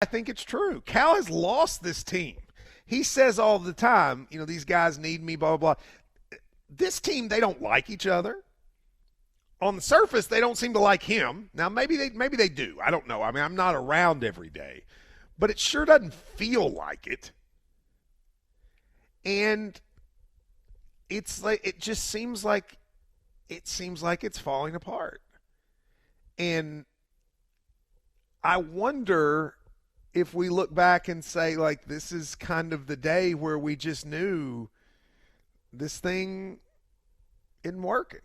I think it's true. Cal has lost this team. He says all the time, these guys need me, blah, blah, blah. This team, they don't like each other. On the surface, they don't seem to like him. Now, maybe they do. I don't know. I mean, I'm not around every day. But it sure doesn't feel like it. And it's like it just seems like it's falling apart. And I wonder if we look back and say, like, this is kind of the day where we just knew this thing isn't working.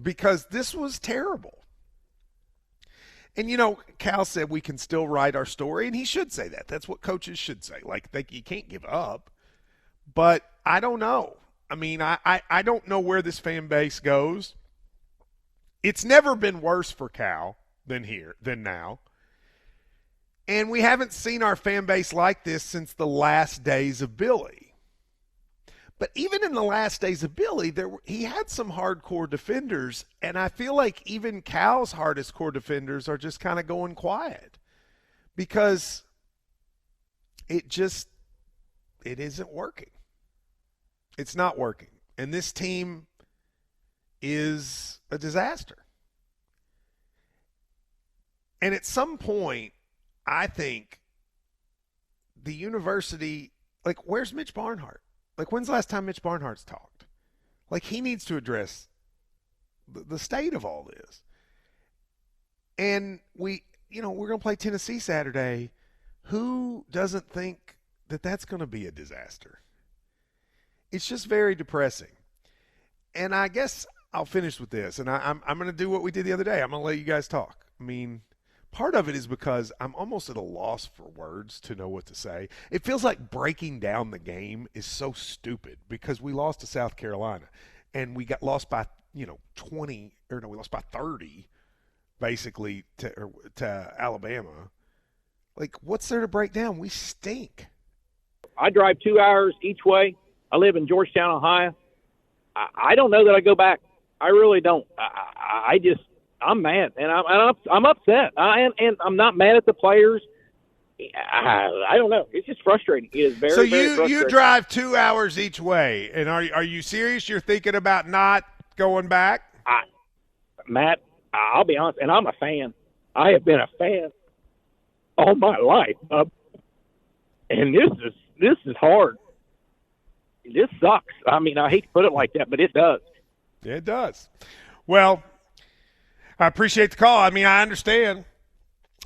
Because this was terrible. And, Cal said we can still write our story, and he should say that. That's what coaches should say. Like, you can't give up. But I don't know. I mean, I don't know where this fan base goes. It's never been worse for Cal than now. And we haven't seen our fan base like this since the last days of Billy. But even in the last days of Billy, he had some hardcore defenders, and I feel like even Cal's hardest core defenders are just kind of going quiet because it isn't working. It's not working. And this team is a disaster. And at some point, I think the university, like, where's Mitch Barnhart? Like, when's the last time Mitch Barnhart's talked? Like, he needs to address the state of all this. And we're going to play Tennessee Saturday. Who doesn't think that that's going to be a disaster? It's just very depressing. And I guess I'll finish with this. And I'm going to do what we did the other day. I'm going to let you guys talk. I mean, part of it is because I'm almost at a loss for words to know what to say. It feels like breaking down the game is so stupid because we lost to South Carolina and we got lost by, 20 – or no, we lost by 30 basically to Alabama. Like, what's there to break down? We stink. I drive 2 hours each way. I live in Georgetown, Ohio. I don't know that I go back. I really don't. I'm mad, and I'm upset. And I'm not mad at the players. I don't know. It's just frustrating. It is very, very frustrating. So you drive 2 hours each way, and are you serious? You're thinking about not going back? Matt, I'll be honest, and I'm a fan. I have been a fan all my life, and this is hard. This sucks. I mean, I hate to put it like that, but it does. Yeah, it does. Well, I appreciate the call. I mean, I understand.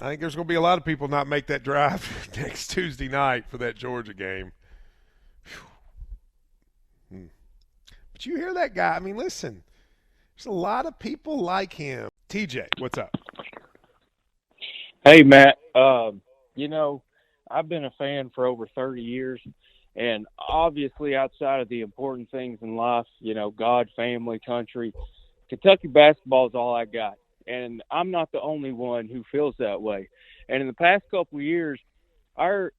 I think there's going to be a lot of people not make that drive next Tuesday night for that Georgia game. But you hear that guy. I mean, listen, there's a lot of people like him. TJ, what's up? Hey, Matt. I've been a fan for over 30 years. And obviously, outside of the important things in life, God, family, country, Kentucky basketball is all I got. And I'm not the only one who feels that way. And in the past couple of years, our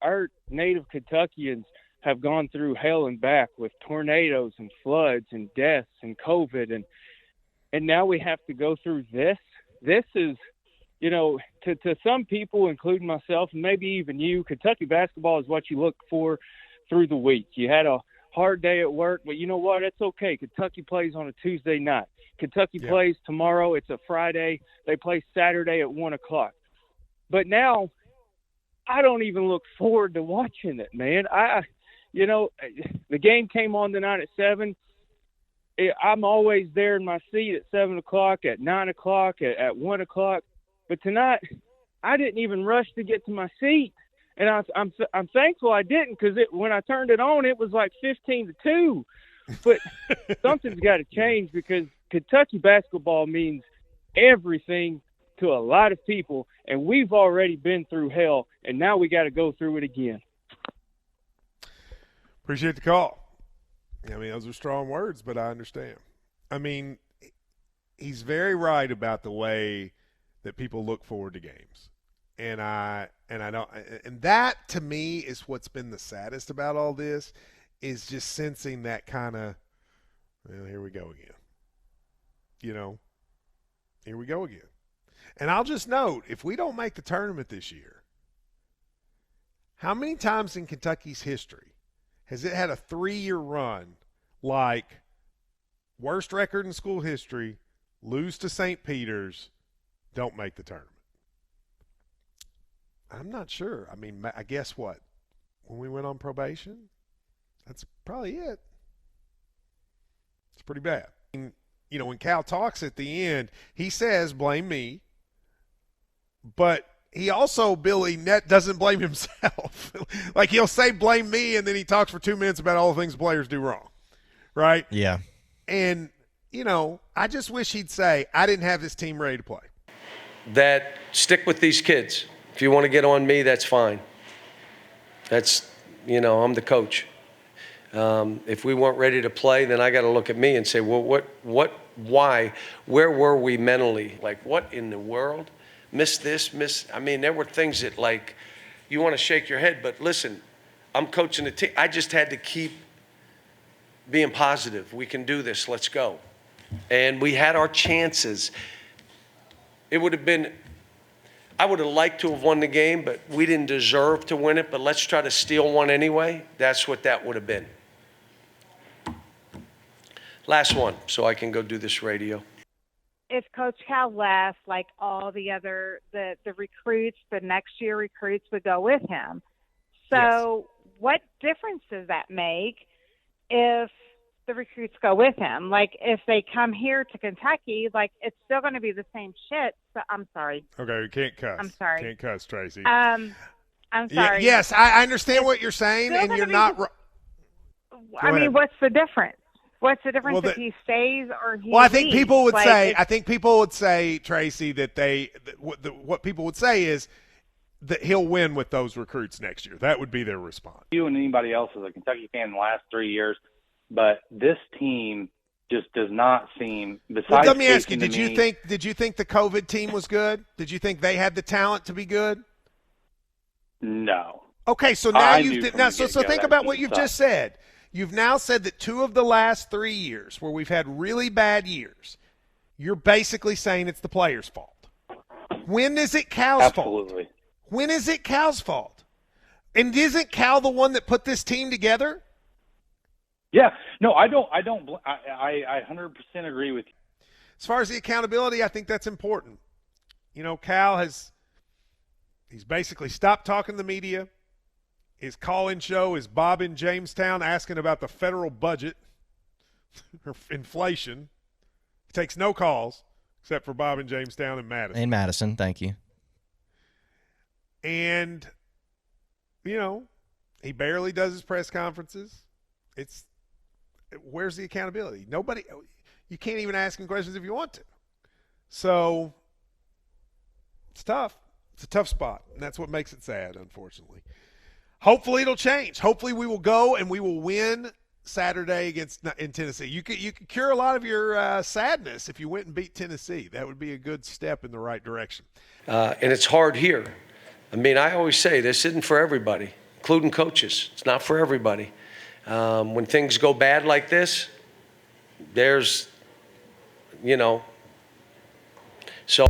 native Kentuckians have gone through hell and back with tornadoes and floods and deaths and COVID. And now we have to go through this. This is, to some people, including myself, and maybe even you, Kentucky basketball is what you look for through the week. You had a hard day at work, but you know what? It's okay. Kentucky plays on a Tuesday night. Kentucky plays tomorrow. It's a Friday. They play Saturday at 1 o'clock. But now I don't even look forward to watching it, man. The game came on tonight at 7. I'm always there in my seat at 7 o'clock, at 9 o'clock, at 1 o'clock. But tonight I didn't even rush to get to my seat. And I'm thankful I didn't because when I turned it on, it was like 15-2. But something's got to change because Kentucky basketball means everything to a lot of people, and we've already been through hell, and now we got to go through it again. Appreciate the call. I mean, those are strong words, but I understand. I mean, he's very right about the way that people look forward to games. And I don't, and that to me is what's been the saddest about all this, is just sensing that kind of, well, here we go again. Here we go again. And I'll just note, if we don't make the tournament this year, How many times in Kentucky's history has it had a 3-year run like worst record in school history, lose to St. Peter's, don't make the tournament? I'm not sure. I mean, I guess what? When we went on probation? That's probably it. It's pretty bad. You know, when Cal talks at the end, he says, blame me. But he also, Billy, doesn't blame himself. Like, he'll say, blame me, and then he talks for 2 minutes about all the things players do wrong. Right? Yeah. And, you know, I just wish he'd say, I didn't have this team ready to play. That stick with these kids. If you want to get on me, that's fine. That's, you know, I'm the coach. If we weren't ready to play, then I got to look at me and say, well, why, where were we mentally? Like, what in the world? I mean, there were things that, like, you want to shake your head, but listen, I'm coaching the team. I just had to keep being positive. We can do this. Let's go. And we had our chances. It would have been, I would have liked to have won the game, but we didn't deserve to win it. But let's try to steal one anyway. That's what that would have been. Last one, so I can go do this radio. If Coach Cal left, like all the other, the recruits, the next year recruits would go with him. So What difference does that make if the recruits go with him? Like, if they come here to Kentucky, like, it's still going to be the same shit. So, I'm sorry. Okay, we can't cuss. I'm sorry. Can't cuss, Tracy. I'm sorry. Yes, I understand what you're saying, and you're not wrong. I mean, what's the difference? What's the difference Well, if he stays or he Well, I think leaves? people would Like, say. I think people would say, Tracy, that what people would say is that he'll win with those recruits next year. That would be their response. You and anybody else as a Kentucky fan in the last 3 years, but this team just does not seem. Besides, Well, let me ask you: Did you think the COVID team was good? Did you think they had the talent to be good? No. Okay, so now so think about what you've just said. You've now said that 2 of the last 3 years where we've had really bad years, you're basically saying it's the players' fault. When is it Cal's fault? Absolutely. When is it Cal's fault? And isn't Cal the one that put this team together? Yeah. No, I 100% agree with you. As far as the accountability, I think that's important. You know, Cal he's basically stopped talking to the media. His call-in show is Bob in Jamestown asking about the federal budget or inflation. He takes no calls except for Bob in Jamestown and Madison. In Madison, thank you. And, you know, he barely does his press conferences. Where's the accountability? Nobody – you can't even ask him questions if you want to. So it's tough. It's a tough spot, and that's what makes it sad, unfortunately. Hopefully it'll change. Hopefully we will go and we will win Saturday in Tennessee. You could cure a lot of your sadness if you went and beat Tennessee. That would be a good step in the right direction. And it's hard here. I mean, I always say this isn't for everybody, including coaches. It's not for everybody. When things go bad like this, there's, you know, so.